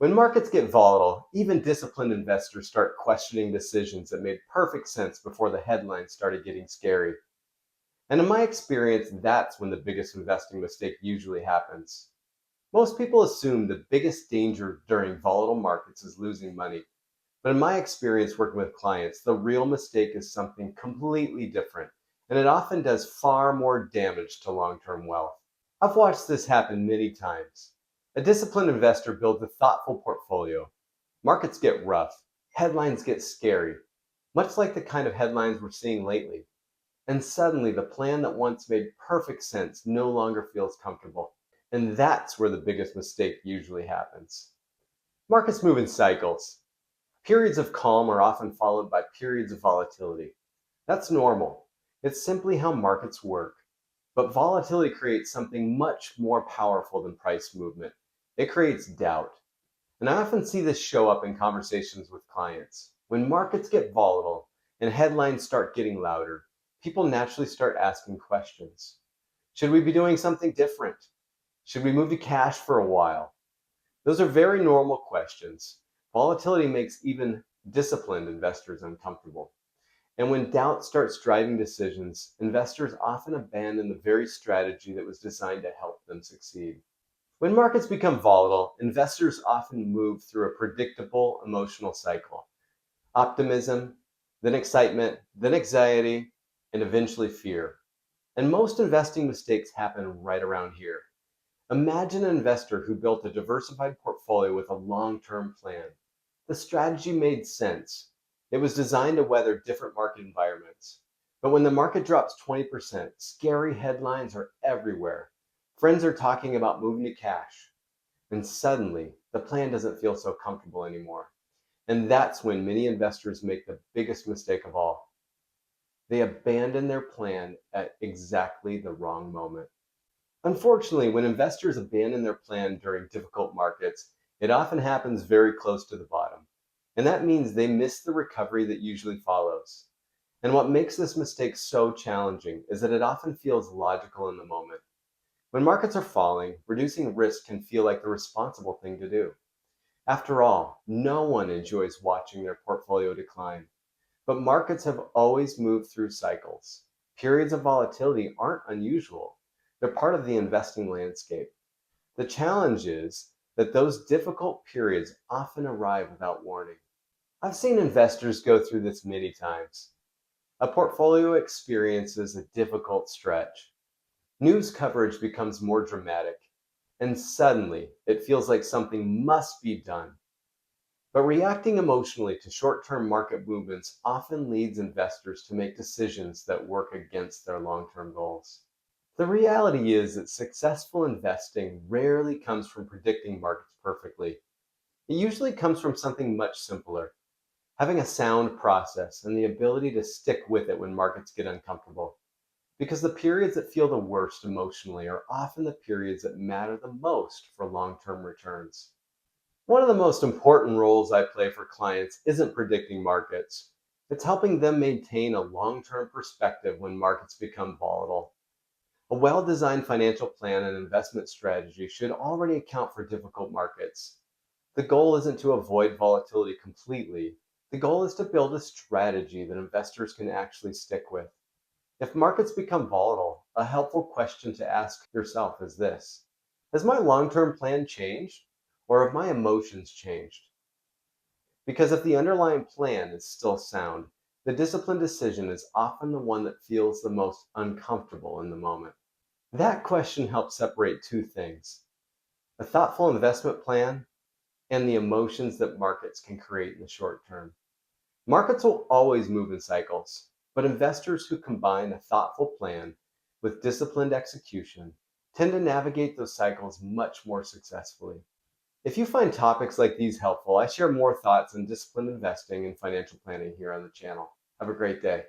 When markets get volatile, even disciplined investors start questioning decisions that made perfect sense before the headlines started getting scary. And in my experience, that's when the biggest investing mistake usually happens. Most people assume the biggest danger during volatile markets is losing money. But in my experience working with clients, the real mistake is something completely different, and it often does far more damage to long term wealth. I've watched this happen many times. A disciplined investor builds a thoughtful portfolio. Markets get rough, headlines get scary, much like the kind of headlines we're seeing lately. And suddenly, the plan that once made perfect sense no longer feels comfortable. And that's where the biggest mistake usually happens. Markets move in cycles. Periods of calm are often followed by periods of volatility. That's normal. It's simply how markets work. But volatility creates something much more powerful than price movement. It creates doubt. And I often see this show up in conversations with clients. When markets get volatile and headlines start getting louder, people naturally start asking questions. Should we be doing something different? Should we move to cash for a while? Those are very normal questions. Volatility makes even disciplined investors uncomfortable. And when doubt starts driving decisions, investors often abandon the very strategy that was designed to help them succeed. When markets become volatile, investors often move through a predictable emotional cycle: optimism, then excitement, then anxiety, and eventually fear. And most investing mistakes happen right around here. Imagine an investor who built a diversified portfolio with a long term plan. The strategy made sense. It was designed to weather different market environments. But when the market drops 20%, scary headlines are everywhere. Friends are talking about moving to cash. And suddenly, the plan doesn't feel so comfortable anymore. And that's when many investors make the biggest mistake of all. They abandon their plan at exactly the wrong moment. Unfortunately, when investors abandon their plan during difficult markets, it often happens very close to the bottom. And that means they miss the recovery that usually follows. And what makes this mistake so challenging is that it often feels logical in the moment. When markets are falling, reducing risk can feel like the responsible thing to do. After all, no one enjoys watching their portfolio decline. But markets have always moved through cycles. Periods of volatility aren't unusual. They're part of the investing landscape. The challenge is that those difficult periods often arrive without warning. I've seen investors go through this many times. A portfolio experiences a difficult stretch. News coverage becomes more dramatic, and suddenly it feels like something must be done. But reacting emotionally to short term market movements often leads investors to make decisions that work against their long term goals. The reality is that successful investing rarely comes from predicting markets perfectly. It usually comes from something much simpler: having a sound process and the ability to stick with it when markets get uncomfortable. Because the periods that feel the worst emotionally are often the periods that matter the most for long term returns. One of the most important roles I play for clients isn't predicting markets, it's helping them maintain a long term perspective when markets become volatile. A well designed financial plan and investment strategy should already account for difficult markets. The goal isn't to avoid volatility completely. The goal is to build a strategy that investors can actually stick with. If markets become volatile, a helpful question to ask yourself is this: has my long term plan changed, or have my emotions changed? Because if the underlying plan is still sound, the disciplined decision is often the one that feels the most uncomfortable in the moment. That question helps separate two things: a thoughtful investment plan and the emotions that markets can create in the short term. Markets will always move in cycles, but investors who combine a thoughtful plan with disciplined execution tend to navigate those cycles much more successfully. If you find topics like these helpful, I share more thoughts on disciplined investing and financial planning here on the channel. Have a great day.